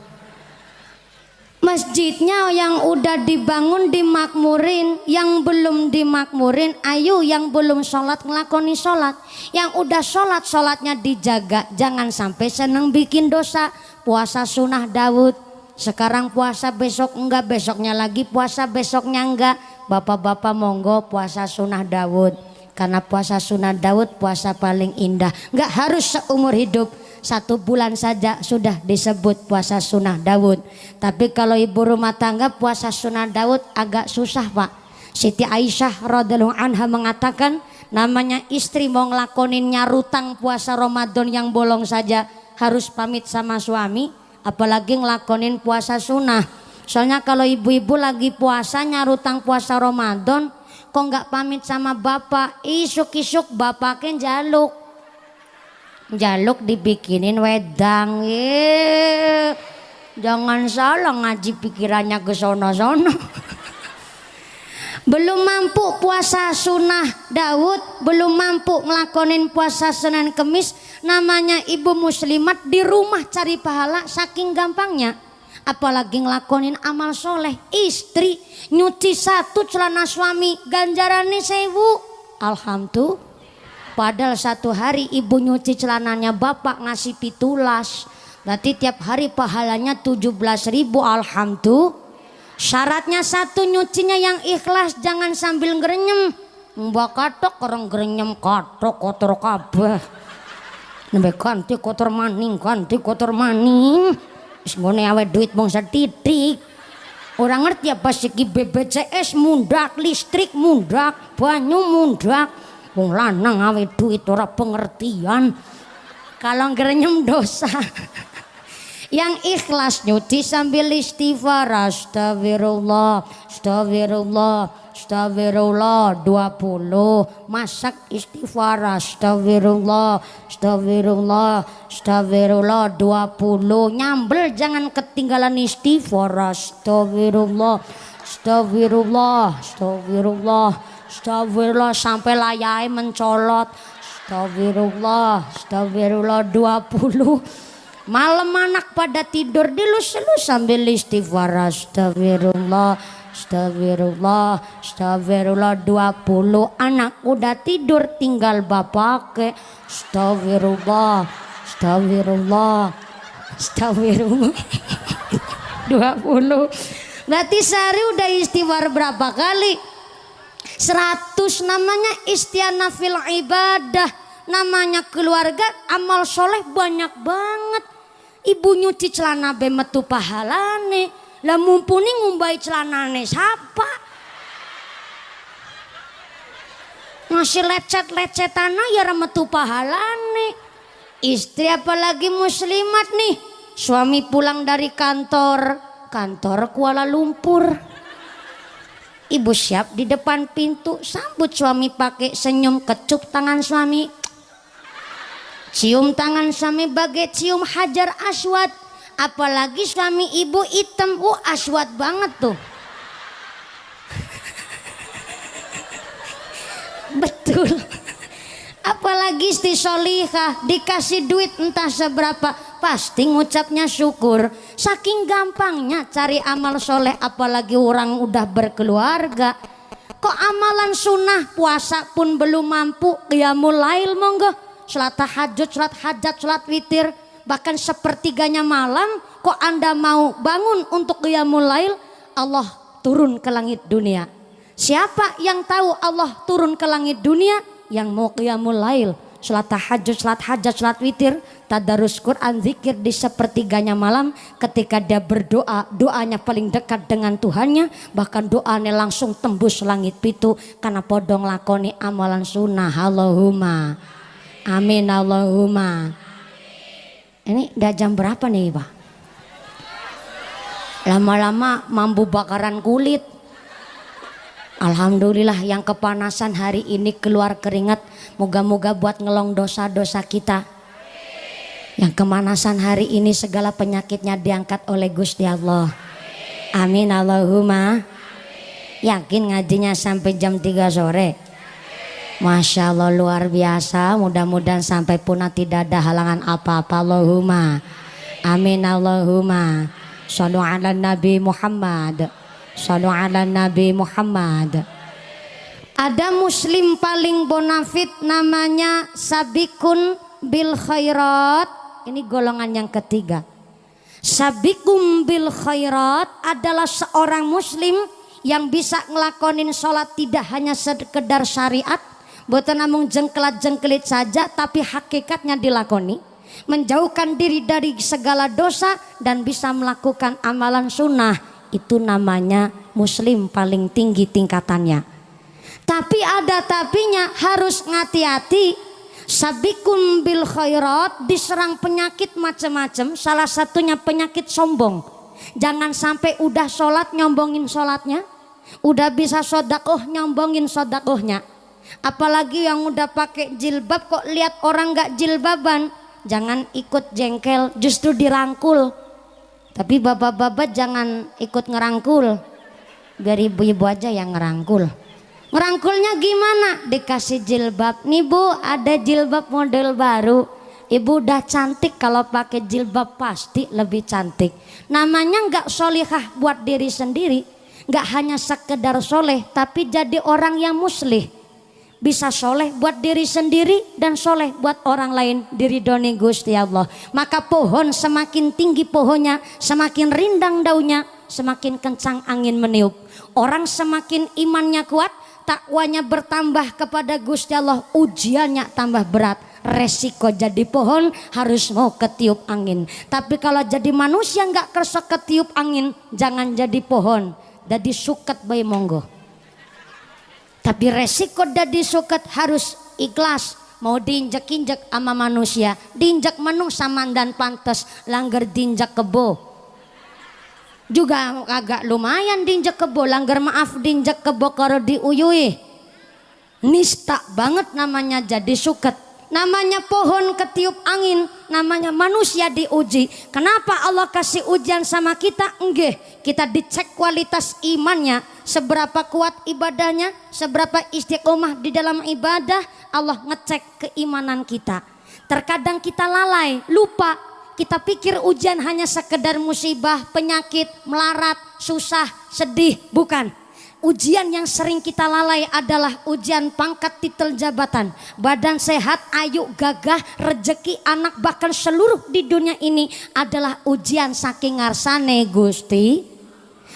Masjidnya yang udah dibangun dimakmurin, yang belum dimakmurin ayo yang belum sholat ngelakoni sholat, yang udah sholat sholatnya dijaga, jangan sampai seneng bikin dosa. Puasa sunnah Daud, sekarang puasa besok enggak, besoknya lagi puasa besoknya enggak. Bapak-bapak monggo puasa sunnah Daud, karena puasa sunnah Daud puasa paling indah, enggak harus seumur hidup. 1 bulan saja sudah disebut puasa sunnah Daud. Tapi kalau ibu rumah tangga puasa sunnah Daud agak susah Pak. Siti Aisyah radhiyallahu anha mengatakan, namanya istri mau ngelakonin nyarutang puasa Ramadan yang bolong saja harus pamit sama suami, apalagi ngelakonin puasa sunnah. Soalnya kalau ibu-ibu lagi puasa nyarutang puasa Ramadan kok nggak pamit sama bapak, isuk-isuk bapaknya jaluk dibikinin wedang. Jangan salah ngaji pikirannya ke sono-sono. Belum mampu puasa sunnah Daud, belum mampu ngelakonin puasa Senin Kemis, namanya ibu muslimat di rumah cari pahala saking gampangnya, apalagi ngelakonin amal soleh. Istri nyuci 1 celana suami ganjarannya 1000. Alhamdulillah. Padahal 1 hari ibu nyuci celananya bapak ngasih 17, berarti tiap hari pahalanya 17.000. Alhamdulillah. Syaratnya 1 nyucinya yang ikhlas, jangan sambil gerenyem. Mbak katok orang gerenyem katok kotor kabeh. Nembe ganti kotor maning, ganti kotor maning. Wis ngene awe duit mung setitik. Orang ngerti apa sih BPJS mundak, listrik mundak, banyu mundak. Wong lanang awe duit ora pengertian. Kalau gerenyem dosa. Yang ikhlas nyuci sambil istighfar, astagfirullah, astagfirullah, astagfirullah 20. Masak istighfar, astagfirullah, astagfirullah, astagfirullah 20. Nyambel jangan ketinggalan istighfar, astagfirullah, astagfirullah, astagfirullah, astagfirullah sampai layai mencolot. Astagfirullah, astagfirullah 20. Malam anak pada tidur dilus-lus sambil istighfar, astagfirullah, astagfirullah, astagfirullah 20. Anak udah tidur tinggal bapak ke astagfirullah, astagfirullah, astagfirullah 20. Berarti sehari udah istighfar berapa kali? 100. Namanya istianah fil ibadah, namanya keluarga amal soleh banyak banget. Ibu nyuci celana be metu pahalane, lah mumpuni ngumbai celanane siapa? Ngasih lecet-lecetana ya metu pahalane. Istri apalagi muslimat nih, suami pulang dari kantor Kuala Lumpur. Ibu siap di depan pintu, sambut suami pakai senyum, kecup tangan suami, cium tangan suami bagai cium hajar aswad. Apalagi suami ibu hitam, aswad banget tuh. Betul. Apalagi istri solihah dikasih duit entah seberapa, pasti ngucapnya syukur. Saking gampangnya cari amal soleh, apalagi orang udah berkeluarga. Kok amalan sunnah puasa pun belum mampu, qiyamul lail monggo, salat tahajud, salat hajat, salat witir, bahkan sepertiganya malam kok Anda mau bangun untuk qiyamul lail. Allah turun ke langit dunia. Siapa yang tahu Allah turun ke langit dunia? Yang mau qiyamul lail, salat tahajud, salat hajat, salat witir, tadarus Quran, zikir di sepertiganya malam. Ketika dia berdoa, doanya paling dekat dengan Tuhannya, bahkan doanya langsung tembus langit pitu karena podong lakoni amalan sunnah. Allahumma amin, Allahumma. Ini udah jam berapa nih Pak? Lama-lama mampu bakaran kulit. Alhamdulillah yang kepanasan hari ini keluar keringat. Moga-moga buat ngelong dosa-dosa kita. Yang kemanasan hari ini segala penyakitnya diangkat oleh Gusti Allah. Amin, Allahumma. Yakin ngajinya sampai jam 3 sore? Masya Allah luar biasa. Mudah-mudahan sampai punah tidak ada halangan apa-apa. Allahumma amin, Allahumma. Shallu ala Nabi Muhammad. Shallu ala Nabi Muhammad. Ada muslim paling bonafit namanya Sabikun bil khairat. Ini golongan yang ketiga. Sabikum bil khairat adalah seorang muslim yang bisa ngelakonin sholat tidak hanya sekedar syariat, boten namung jengkelat-jengkelit saja, tapi hakikatnya dilakoni, menjauhkan diri dari segala dosa dan bisa melakukan amalan sunnah. Itu namanya muslim paling tinggi tingkatannya. Tapi ada tapinya, harus ngati-hati. Sabikum bil khairat diserang penyakit macam-macam, salah satunya penyakit sombong. Jangan sampai udah sholat nyombongin sholatnya, udah bisa sodakoh nyombongin sodakohnya. Apalagi yang udah pakai jilbab kok lihat orang gak jilbaban, jangan ikut jengkel, justru dirangkul. Tapi bapak-bapak jangan ikut ngerangkul, biar ibu-ibu aja yang ngerangkul. Ngerangkulnya gimana? Dikasih jilbab, nih bu ada jilbab model baru, ibu udah cantik, kalau pakai jilbab pasti lebih cantik. Namanya nggak solihah buat diri sendiri, nggak hanya sekedar soleh, tapi jadi orang yang muslih. Bisa soleh buat diri sendiri dan soleh buat orang lain, diridhoni Gusti Allah. Maka pohon semakin tinggi pohonnya, semakin rindang daunnya, semakin kencang angin meniup. Orang semakin imannya kuat, takwanya bertambah kepada Gusti Allah, ujiannya tambah berat. Resiko jadi pohon harus mau ketiup angin. Tapi kalau jadi manusia nggak kersa ketiup angin, jangan jadi pohon, jadi suket bayi monggo. Tapi resiko jadi suket harus ikhlas. Mau diinjek-injek sama manusia, diinjek menung saman dan pantes, langgar diinjek kebo juga agak lumayan, diinjek kebo, langgar maaf diinjek kebo karo diuyui, nista banget namanya jadi suket. Namanya pohon ketiup angin, namanya manusia diuji. Kenapa Allah kasih ujian sama kita? Enggak, kita dicek kualitas imannya, seberapa kuat ibadahnya, seberapa istiqomah di dalam ibadah. Allah ngecek keimanan kita. Terkadang kita lalai, lupa. Kita pikir ujian hanya sekedar musibah, penyakit, melarat, susah, sedih. Bukan. Ujian yang sering kita lalai adalah ujian pangkat, titel, jabatan, badan sehat, ayu, gagah, rejeki, anak, bahkan seluruh di dunia ini adalah ujian saking ngarsane Gusti.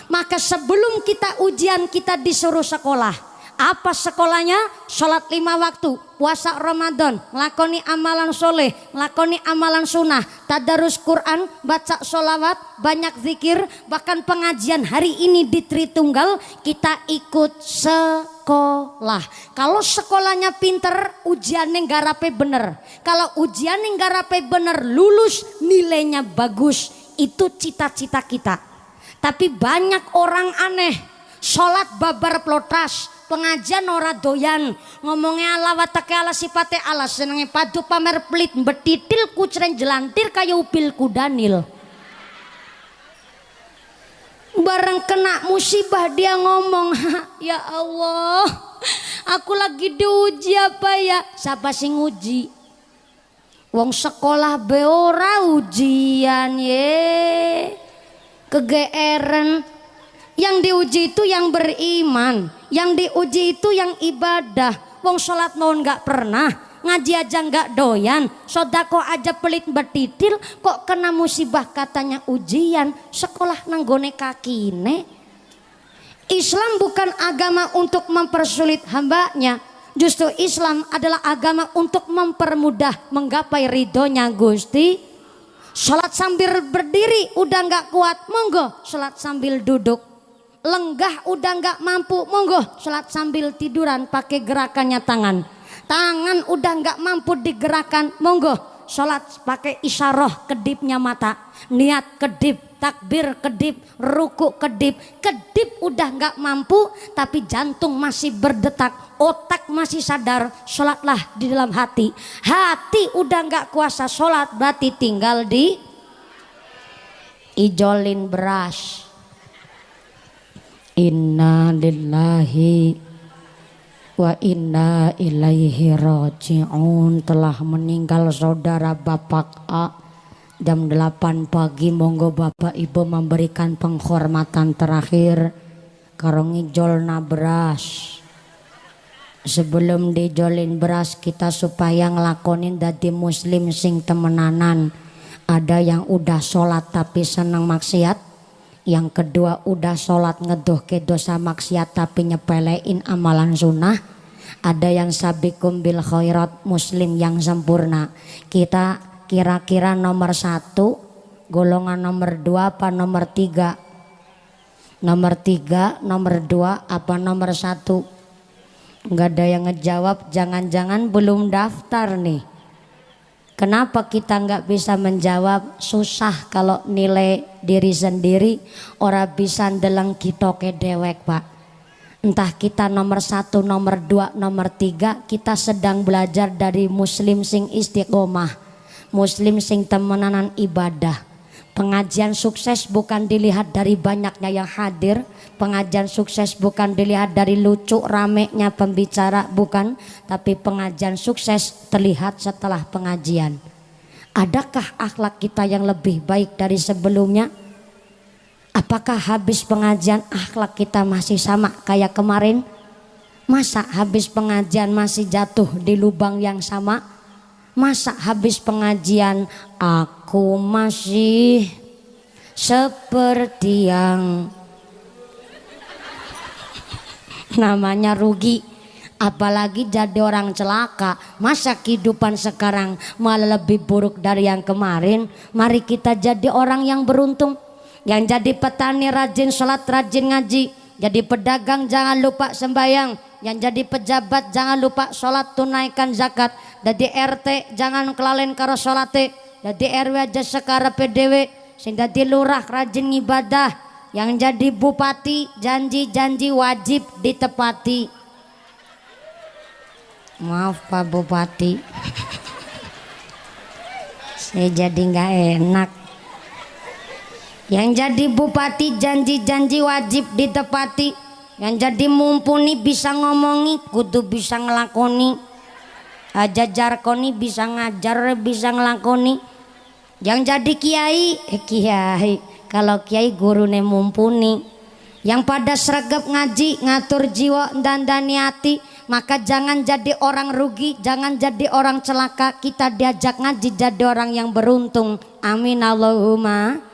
Maka sebelum kita ujian, kita disuruh sekolah. Apa sekolahnya? Sholat 5 waktu, puasa Ramadan, ngelakoni amalan soleh, ngelakoni amalan sunnah, tadarus Quran, baca sholawat, banyak zikir, bahkan pengajian hari ini di Tritunggal kita ikut sekolah. Kalau sekolahnya pinter, ujiannya ngarape bener. Kalau ujiannya ngarape bener, lulus, nilainya bagus. Itu cita-cita kita. Tapi banyak orang aneh, sholat babar plotas, pengajian ora doyan, ngomongnya ala watake ala sifate ala, senenge padu pamer pelit, betitil kucren jelantir kaya upil kudanil. Bareng kena musibah dia ngomong, ya Allah, aku lagi diuji apa ya? Siapa sing uji? Wong sekolah be ora ujian ye, kegeeran. Yang diuji itu yang beriman, yang diuji itu yang ibadah. Wong sholat naon gak pernah, ngaji aja gak doyan, sodako aja pelit betitil, kok kena musibah katanya ujian. Sekolah nanggone kakine. Islam bukan agama untuk mempersulit hambanya, justru Islam adalah agama untuk mempermudah menggapai ridhonya Gusti. Sholat sambil berdiri udah gak kuat, monggo sholat sambil duduk. Lenggah udah nggak mampu, monggo sholat sambil tiduran pakai gerakannya tangan. Tangan udah nggak mampu digerakkan, monggo sholat pakai isyarah kedipnya mata. Niat kedip, takbir kedip, ruku kedip. Kedip udah nggak mampu, tapi jantung masih berdetak, otak masih sadar, sholatlah di dalam hati. Hati udah nggak kuasa sholat, berarti tinggal di ijolin beras. Inna lillahi wa inna ilaihi raji'un. Telah meninggal saudara Bapak A Jam 8 pagi monggo Bapak Ibu memberikan penghormatan terakhir karo ngijolna beras. Sebelum dijolin beras kita supaya ngelakonin dadi muslim sing temenanan. Ada yang udah sholat tapi senang maksiat. Yang kedua udah sholat ngeduh ke dosa maksiat tapi nyepelein amalan sunnah. Ada yang sabiqum bil khairat, muslim yang sempurna. Kita kira-kira nomor 1, golongan nomor 2 apa nomor 3? Nomor 3, nomor 2 apa nomor 1? Enggak ada yang ngejawab, jangan-jangan belum daftar nih. Kenapa kita nggak bisa menjawab? Susah kalau nilai diri sendiri, ora bisa ndeleng kita ke dewek Pak. Entah kita nomor 1, nomor 2, nomor 3, kita sedang belajar dari muslim sing istiqomah, muslim sing temenanan ibadah. Pengajian sukses bukan dilihat dari banyaknya yang hadir. Pengajian sukses bukan dilihat dari lucu ramenya pembicara, bukan. Tapi pengajian sukses terlihat setelah pengajian. Adakah akhlak kita yang lebih baik dari sebelumnya? Apakah habis pengajian akhlak kita masih sama kayak kemarin? Masa habis pengajian masih jatuh di lubang yang sama? Masa habis pengajian aku masih seperti yang namanya rugi, apalagi jadi orang celaka. Masa kehidupan sekarang malah lebih buruk dari yang kemarin? Mari kita jadi orang yang beruntung, yang jadi petani rajin sholat, rajin ngaji, jadi pedagang jangan lupa sembahyang, yang jadi pejabat jangan lupa sholat tunaikan zakat, jadi RT jangan kelalen karo sholate, jadi RW aja sekarepe dhewe, sing dadi lurah rajin ibadah, yang jadi bupati janji-janji wajib ditepati. Maaf Pak Bupati, saya jadi nggak enak. Yang jadi bupati janji-janji wajib ditepati. Yang jadi mumpuni bisa ngomongi, kudu bisa ngelakoni. Aja jarkoni bisa ngajar, bisa ngelakoni. Yang jadi kiai, kiai. Kalau kiai gurune mumpuni. Yang pada sregep ngaji, ngatur jiwa dan hati. Maka jangan jadi orang rugi, jangan jadi orang celaka. Kita diajak ngaji jadi orang yang beruntung. Amin Allahumma.